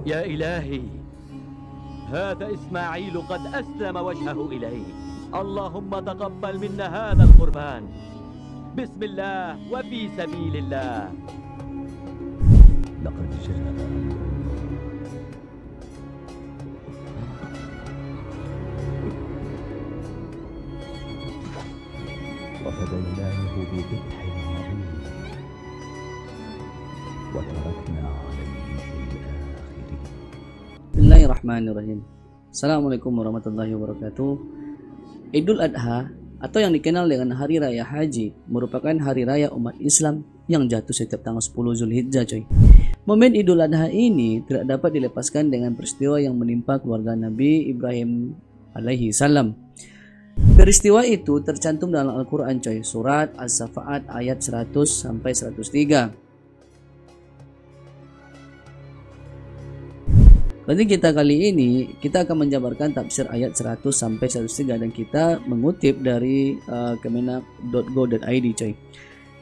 يا إلهي، هذا إسماعيل قد أسلم وجهه إليك، اللهم تقبل منا هذا القربان، بسم الله وفي سبيل الله. لقد جاء وفديناه بذبح عظيم وتركنا عليه في الآخرين. Bismillahirrahmanirrahim. Assalamualaikum warahmatullahi wabarakatuh. Idul Adha atau yang dikenal dengan Hari Raya Haji merupakan hari raya umat Islam yang jatuh setiap tanggal 10 Zulhijjah, coy. Momen Idul Adha ini tidak dapat dilepaskan dengan peristiwa yang menimpa keluarga Nabi Ibrahim alaihi salam. Peristiwa itu tercantum dalam Al-Quran, coy, surat As-Safaat ayat 100 sampai 103. Berarti kita kali ini kita akan menjabarkan tafsir ayat 100 sampai 103 dan kita mengutip dari kemenak.go.id, coy.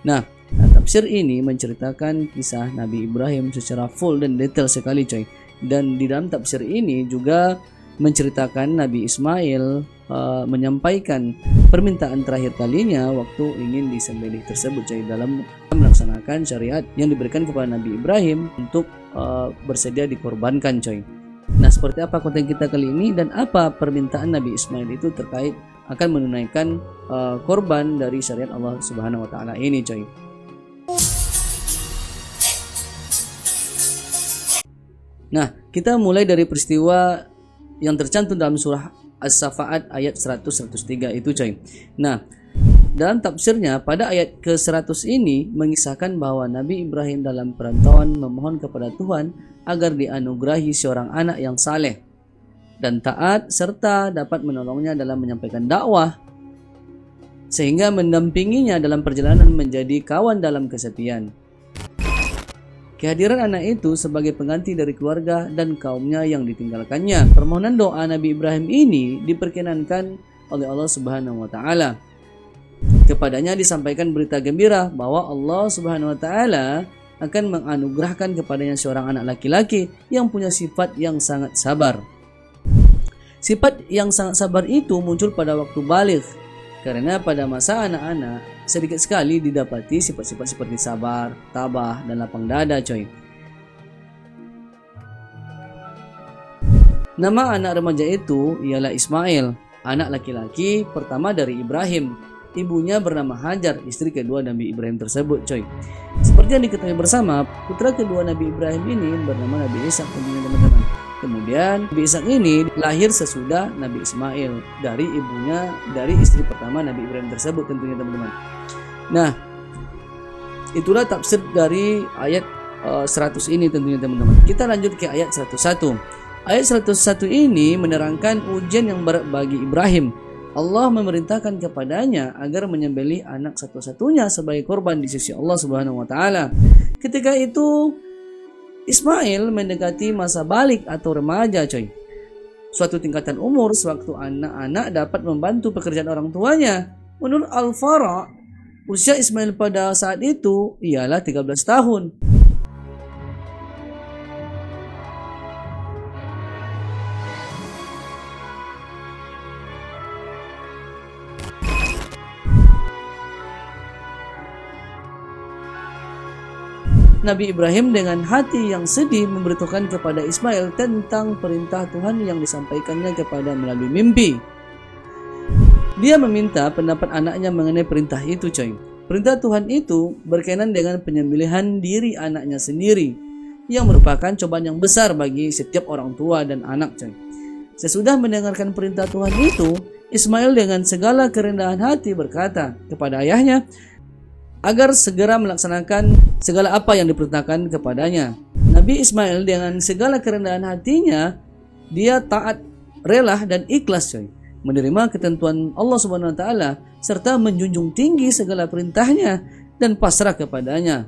Nah, tafsir ini menceritakan kisah Nabi Ibrahim secara full dan detail sekali, coy. Dan di dalam tafsir ini juga menceritakan Nabi Ismail menyampaikan permintaan terakhir kalinya waktu ingin disembelih tersebut, coy, dalam melaksanakan syariat yang diberikan kepada Nabi Ibrahim untuk bersedia dikorbankan, coy. Nah, seperti apa konten kita kali ini dan apa permintaan Nabi Ismail itu terkait akan menunaikan korban dari syariat Allah Subhanahu wa taala ini, coy. Nah, kita mulai dari peristiwa yang tercantum dalam surah As-Safaat ayat 100-103 itu, coy. Nah, dalam tafsirnya pada ayat ke-100 ini mengisahkan bahwa Nabi Ibrahim dalam perantauan memohon kepada Tuhan agar dianugerahi seorang anak yang saleh dan taat serta dapat menolongnya dalam menyampaikan dakwah sehingga mendampinginya dalam perjalanan menjadi kawan dalam kesepian. Kehadiran anak itu sebagai pengganti dari keluarga dan kaumnya yang ditinggalkannya. Permohonan doa Nabi Ibrahim ini diperkenankan oleh Allah Subhanahu wa taala. Kepadanya disampaikan berita gembira bahwa Allah Subhanahu wa taala akan menganugerahkan kepadanya seorang anak laki-laki yang punya sifat yang sangat sabar. Sifat yang sangat sabar itu muncul pada waktu baligh, karena pada masa anak-anak sedikit sekali didapati sifat-sifat seperti sabar, tabah, dan lapang dada, coy. Nama anak remaja itu ialah Ismail, anak laki-laki pertama dari Ibrahim. Ibunya bernama Hajar, istri kedua Nabi Ibrahim tersebut, coy. Seperti yang diketahui bersama, putra kedua Nabi Ibrahim ini bernama Nabi Ishak, tentunya teman-teman. Kemudian Nabi Ishak ini lahir sesudah Nabi Ismail dari ibunya, dari istri pertama Nabi Ibrahim tersebut, tentunya teman-teman. Nah, itulah tafsir dari ayat 100 ini, tentunya teman-teman. Kita lanjut ke ayat 101. Ayat 101 ini menerangkan ujian yang berat bagi Ibrahim. Allah memerintahkan kepadanya agar menyembelih anak satu-satunya sebagai korban di sisi Allah Subhanahu wa taala. Ketika itu Ismail mendekati masa balik atau remaja, coy. Suatu tingkatan umur sewaktu anak-anak dapat membantu pekerjaan orang tuanya. Menurut Al-Fara, usia Ismail pada saat itu ialah 13 tahun. Nabi Ibrahim dengan hati yang sedih memberitahukan kepada Ismail tentang perintah Tuhan yang disampaikannya kepada melalui mimpi. Dia meminta pendapat anaknya mengenai perintah itu, coy. Perintah Tuhan itu berkaitan dengan penyembelihan diri anaknya sendiri, yang merupakan cobaan yang besar bagi setiap orang tua dan anak, coy. Sesudah mendengarkan perintah Tuhan itu, Ismail dengan segala kerendahan hati berkata kepada ayahnya agar segera melaksanakan segala apa yang diperintahkan kepadanya. Nabi Ismail dengan segala kerendahan hatinya, dia taat, rela dan ikhlas, coy, menerima ketentuan Allah Subhanahu wa taala serta menjunjung tinggi segala perintahnya dan pasrah kepadanya.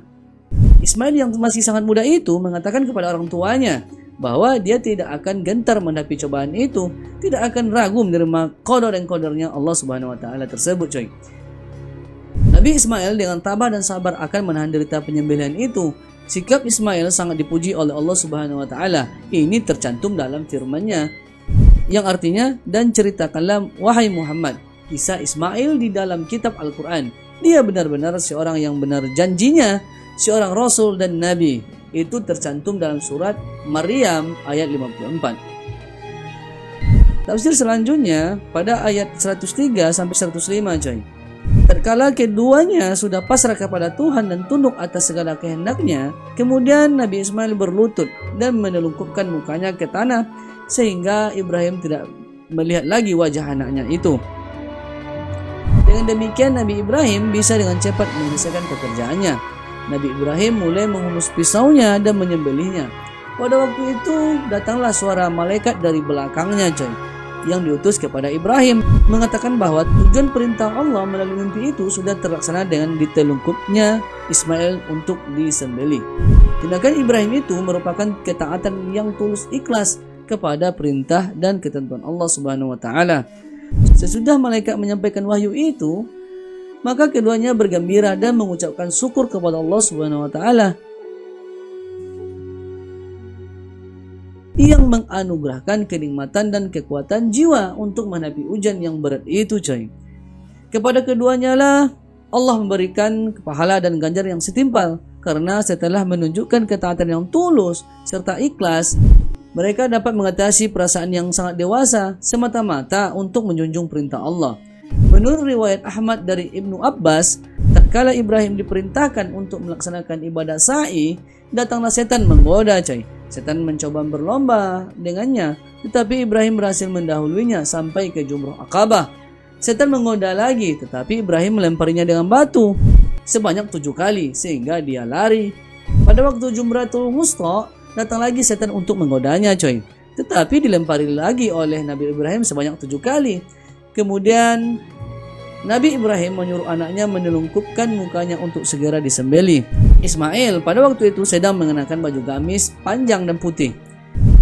Ismail yang masih sangat muda itu mengatakan kepada orang tuanya bahwa dia tidak akan gentar menghadapi cobaan itu, tidak akan ragu menerima qada dan qadarnya Allah Subhanahu wa taala tersebut, coy. Nabi Ismail dengan tabah dan sabar akan menahan derita penyembelihan itu. Sikap Ismail sangat dipuji oleh Allah Subhanahu wa taala. Ini tercantum dalam firman-Nya yang artinya, dan ceritakanlah wahai Muhammad kisah Ismail di dalam kitab Al-Quran. Dia benar-benar seorang yang benar janjinya, seorang rasul dan nabi. Itu tercantum dalam surat Maryam ayat 54. Tafsir selanjutnya pada ayat 103 sampai 105 coy. Tatkala keduanya sudah pasrah kepada Tuhan dan tunduk atas segala kehendaknya, kemudian Nabi Ismail berlutut dan menelungkupkan mukanya ke tanah sehingga Ibrahim tidak melihat lagi wajah anaknya itu. Dengan demikian Nabi Ibrahim bisa dengan cepat menyelesaikan pekerjaannya. Nabi Ibrahim mulai menghunus pisaunya dan menyembelihnya. Pada waktu itu datanglah suara malaikat dari belakangnya coy, yang diutus kepada Ibrahim mengatakan bahwa tujuan perintah Allah melalui mimpi itu sudah terlaksana dengan ditelungkupnya Ismail untuk disembelih. Tindakan Ibrahim itu merupakan ketaatan yang tulus ikhlas kepada perintah dan ketentuan Allah Subhanahu wa taala. Sesudah malaikat menyampaikan wahyu itu, maka keduanya bergembira dan mengucapkan syukur kepada Allah Subhanahu wa taala yang menganugerahkan kenikmatan dan kekuatan jiwa untuk menghadapi ujian yang berat itu coy. Kepada keduanya lah Allah memberikan pahala dan ganjar yang setimpal, karena setelah menunjukkan ketaatan yang tulus serta ikhlas, mereka dapat mengatasi perasaan yang sangat dewasa semata-mata untuk menjunjung perintah Allah. Menurut riwayat Ahmad dari Ibnu Abbas, tatkala Ibrahim diperintahkan untuk melaksanakan ibadah sa'i, datanglah setan menggoda coy. Setan mencoba berlomba dengannya, tetapi Ibrahim berhasil mendahulunya sampai ke Jumrah Aqabah. Setan menggoda lagi, tetapi Ibrahim melemparinya dengan batu sebanyak 7 kali sehingga dia lari. Pada waktu Jumratul Wusta, datang lagi setan untuk menggodanya coy, tetapi dilempari lagi oleh Nabi Ibrahim sebanyak 7 kali. Kemudian Nabi Ibrahim menyuruh anaknya menelungkupkan mukanya untuk segera disembelih. Ismail pada waktu itu sedang mengenakan baju gamis panjang dan putih.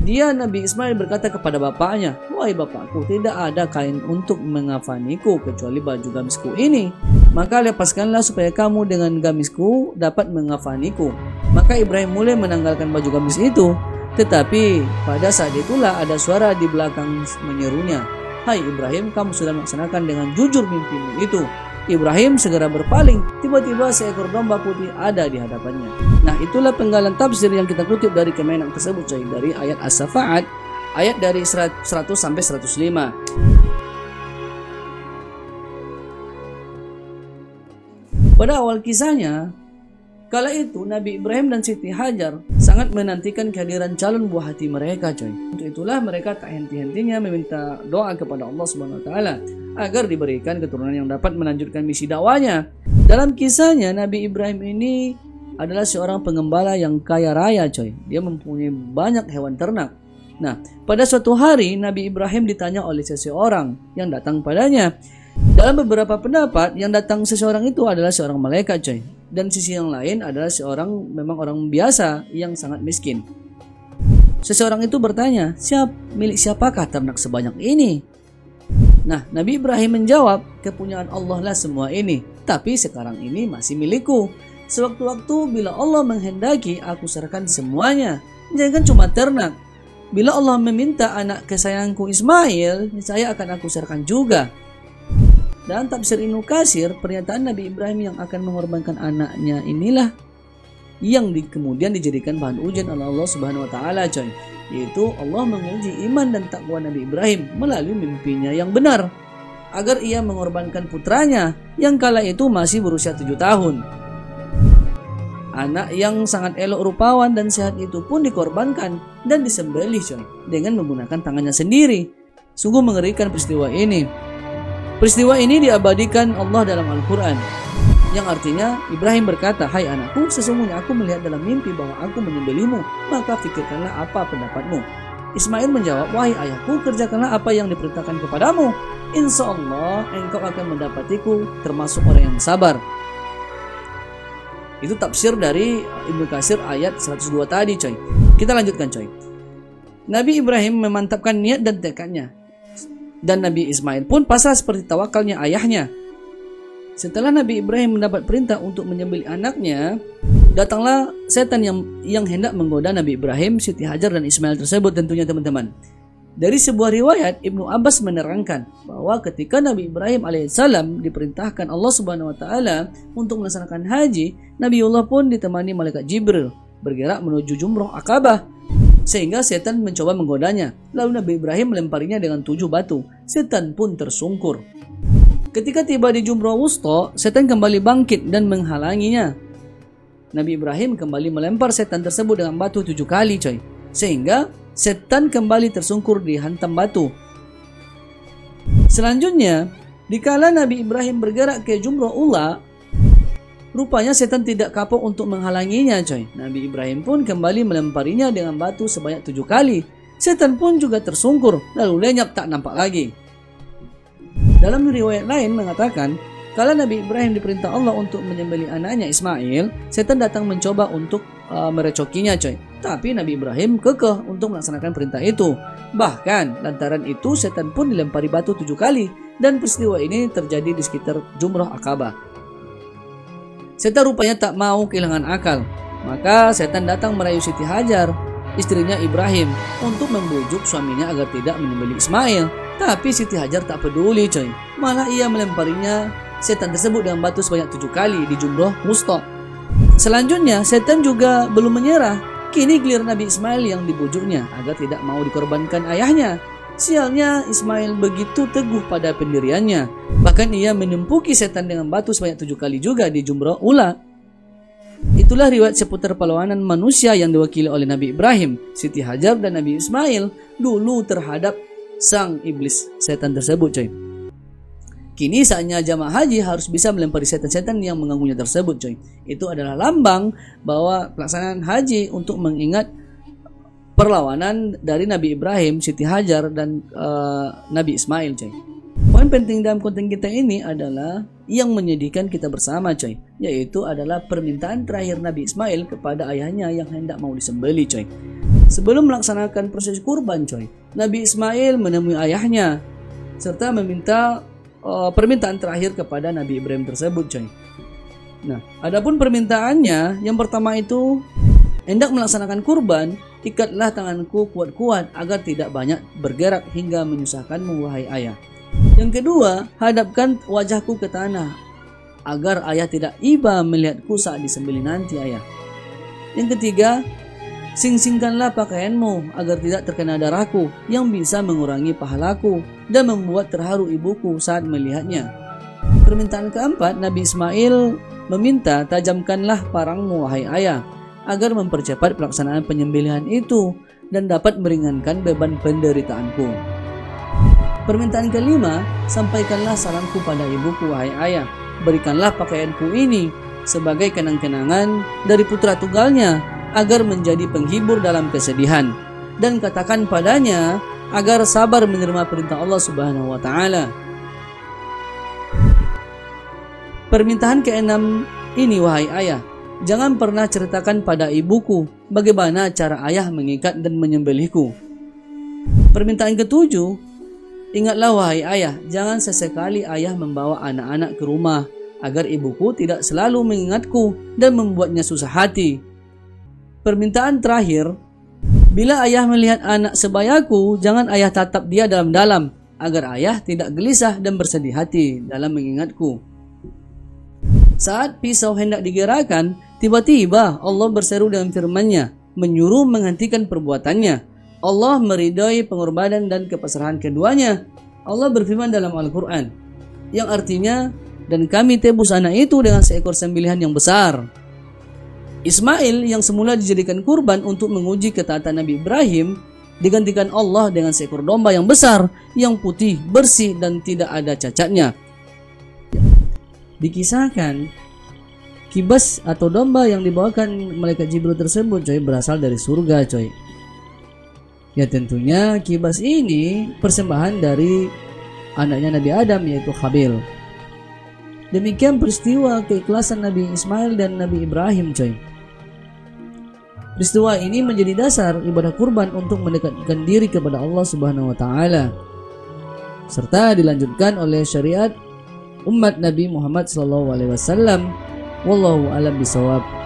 Dia Nabi Ismail berkata kepada bapaknya, "Wahai bapakku, tidak ada kain untuk mengafaniku kecuali baju gamisku ini. Maka lepaskanlah supaya kamu dengan gamisku dapat mengafaniku." Maka Ibrahim mulai menanggalkan baju gamis itu. Tetapi pada saat itulah ada suara di belakang menyerunya, "Hai Ibrahim, kamu sudah melaksanakan dengan jujur mimpimu itu." Ibrahim segera berpaling. Tiba-tiba seekor domba putih ada di hadapannya. Nah, itulah penggalan tafsir yang kita kutip dari Kemenak tersebut coy, dari ayat As-Safaat ayat dari 100 sampai 105. Pada awal kisahnya, kala itu Nabi Ibrahim dan Siti Hajar sangat menantikan kehadiran calon buah hati mereka coy. Untuk itulah mereka tak henti-hentinya meminta doa kepada Allah Subhanahu wa taala agar diberikan keturunan yang dapat melanjutkan misi dakwanya. Dalam kisahnya, Nabi Ibrahim ini adalah seorang pengembala yang kaya raya coy. Dia mempunyai banyak hewan ternak. Nah, pada suatu hari Nabi Ibrahim ditanya oleh seseorang yang datang padanya. Dalam beberapa pendapat, yang datang seseorang itu adalah seorang malaikat coy. Dan sisi yang lain adalah memang orang biasa yang sangat miskin. Seseorang itu bertanya, milik siapakah ternak sebanyak ini? Nah, Nabi Ibrahim menjawab, kepunyaan Allah lah semua ini, tapi sekarang ini masih milikku. Sewaktu-waktu bila Allah menghendaki, aku serahkan semuanya. Jangan cuma ternak. Bila Allah meminta anak kesayanganku Ismail, saya akan aku serahkan juga. Dan tafsir Ibnu Katsir, pernyataan Nabi Ibrahim yang akan mengorbankan anaknya inilah yang kemudian dijadikan bahan ujian oleh Allah Subhanahu wa taala coy, yaitu Allah menguji iman dan takwa Nabi Ibrahim melalui mimpinya yang benar agar ia mengorbankan putranya yang kala itu masih berusia 7 tahun. Anak yang sangat elok rupawan dan sehat itu pun dikorbankan dan disembelih coy, dengan menggunakan tangannya sendiri. Sungguh mengerikan peristiwa ini. Peristiwa ini diabadikan Allah dalam Al-Quran, yang artinya Ibrahim berkata, "Hai anakku, sesungguhnya aku melihat dalam mimpi bahwa aku menyembelihmu, maka fikirkanlah apa pendapatmu." Ismail menjawab, "Wahai ayahku, kerjakanlah apa yang diperintahkan kepadamu. Insya Allah engkau akan mendapatiku termasuk orang yang sabar." Itu tafsir dari Ibnu Katsir ayat 102 tadi coy. Kita lanjutkan coy. Nabi Ibrahim memantapkan niat dan tekadnya, dan Nabi Ismail pun pasrah seperti tawakalnya ayahnya. Setelah Nabi Ibrahim mendapat perintah untuk menyembelih anaknya, datanglah setan yang hendak menggoda Nabi Ibrahim, Siti Hajar dan Ismail tersebut tentunya teman-teman. Dari sebuah riwayat, Ibnu Abbas menerangkan bahwa ketika Nabi Ibrahim alaihissalam diperintahkan Allah Subhanahu wa taala untuk melaksanakan haji, Nabiullah pun ditemani malaikat Jibril bergerak menuju Jumrah Aqabah, sehingga setan mencoba menggodanya. Lalu Nabi Ibrahim melemparinya dengan 7 batu. Setan pun tersungkur. Ketika tiba di Jumrah Wusta, setan kembali bangkit dan menghalanginya. Nabi Ibrahim kembali melempar setan tersebut dengan batu 7 kali coy, sehingga setan kembali tersungkur dihantam batu. Selanjutnya, dikala Nabi Ibrahim bergerak ke Jumrah Ula, rupanya setan tidak kapok untuk menghalanginya coy. Nabi Ibrahim pun kembali melemparinya dengan batu sebanyak 7 kali. Setan pun juga tersungkur, lalu lenyap tak nampak lagi. Dalam riwayat lain mengatakan, kala Nabi Ibrahim diperintah Allah untuk menyembelih anaknya Ismail, setan datang mencoba untuk merecokinya coy. Tapi Nabi Ibrahim kekeh untuk melaksanakan perintah itu. Bahkan lantaran itu setan pun dilempari batu 7 kali, dan peristiwa ini terjadi di sekitar Jumrah Aqabah. Setan rupanya tak mau kehilangan akal, maka setan datang merayu Siti Hajar, istrinya Ibrahim, untuk membujuk suaminya agar tidak menyembelih Ismail. Tapi Siti Hajar tak peduli coy, malah ia melemparinya setan tersebut dengan batu sebanyak 7 kali di Jumrah Wusta. Selanjutnya setan juga belum menyerah. Kini giliran Nabi Ismail yang dibujuknya agar tidak mau dikorbankan ayahnya. Sialnya Ismail begitu teguh pada pendiriannya, bahkan ia menumpuki setan dengan batu sebanyak 7 kali juga di Jumrah Ula. Itulah riwayat seputar perlawanan manusia yang diwakili oleh Nabi Ibrahim, Siti Hajar dan Nabi Ismail dulu terhadap sang iblis setan tersebut coy. Kini saatnya jamaah haji harus bisa melempari setan-setan yang mengganggunya tersebut coy. Itu adalah lambang bahwa pelaksanaan haji untuk mengingat perlawanan dari Nabi Ibrahim, Siti Hajar dan Nabi Ismail coy. Poin penting dalam konten kita ini adalah yang menyedihkan kita bersama coy, yaitu adalah permintaan terakhir Nabi Ismail kepada ayahnya yang hendak mau disembelih coy. Sebelum melaksanakan proses kurban coy, Nabi Ismail menemui ayahnya serta meminta permintaan terakhir kepada Nabi Ibrahim tersebut coy. Nah, adapun permintaannya yang pertama itu, hendak melaksanakan kurban, ikatlah tanganku kuat-kuat agar tidak banyak bergerak hingga menyusahkanmu wahai ayah. Yang kedua, hadapkan wajahku ke tanah agar ayah tidak iba melihatku saat disembelih nanti ayah. Yang ketiga, sing-singkanlah pakaianmu agar tidak terkena darahku yang bisa mengurangi pahalaku dan membuat terharu ibuku saat melihatnya. Permintaan keempat, Nabi Ismail meminta tajamkanlah parangmu wahai ayah agar mempercepat pelaksanaan penyembelihan itu dan dapat meringankan beban penderitaanku. Permintaan kelima, sampaikanlah salamku pada ibuku wahai ayah. Berikanlah pakaianku ini sebagai kenang-kenangan dari putra tunggalnya agar menjadi penghibur dalam kesedihan, dan katakan padanya agar sabar menerima perintah Allah Subhanahu wa taala. Permintaan keenam ini wahai ayah, jangan pernah ceritakan pada ibuku bagaimana cara ayah mengikat dan menyembelihku. Permintaan ketujuh, ingatlah wahai ayah, jangan sesekali ayah membawa anak-anak ke rumah agar ibuku tidak selalu mengingatku dan membuatnya susah hati. Permintaan terakhir, bila ayah melihat anak sebayaku, jangan ayah tatap dia dalam-dalam agar ayah tidak gelisah dan bersedih hati dalam mengingatku. Saat pisau hendak digerakkan, tiba-tiba Allah berseru dengan firman-Nya, menyuruh menghentikan perbuatannya. Allah meridai pengorbanan dan kepasrahan keduanya. Allah berfirman dalam Al-Quran, yang artinya, dan kami tebus anak itu dengan seekor sembelihan yang besar. Ismail yang semula dijadikan kurban untuk menguji ketaatan Nabi Ibrahim, digantikan Allah dengan seekor domba yang besar, yang putih, bersih dan tidak ada cacatnya. Dikisahkan, kibas atau domba yang dibawakan malaikat Jibril tersebut coy, berasal dari surga coy. Ya tentunya kibas ini persembahan dari anaknya Nabi Adam, yaitu Khabil. Demikian peristiwa keikhlasan Nabi Ismail dan Nabi Ibrahim coy. Peristiwa ini menjadi dasar ibadah kurban untuk mendekatkan diri kepada Allah Subhanahu wa taala, serta dilanjutkan oleh syariat umat Nabi Muhammad SAW. Wallahu a'lam bishawab.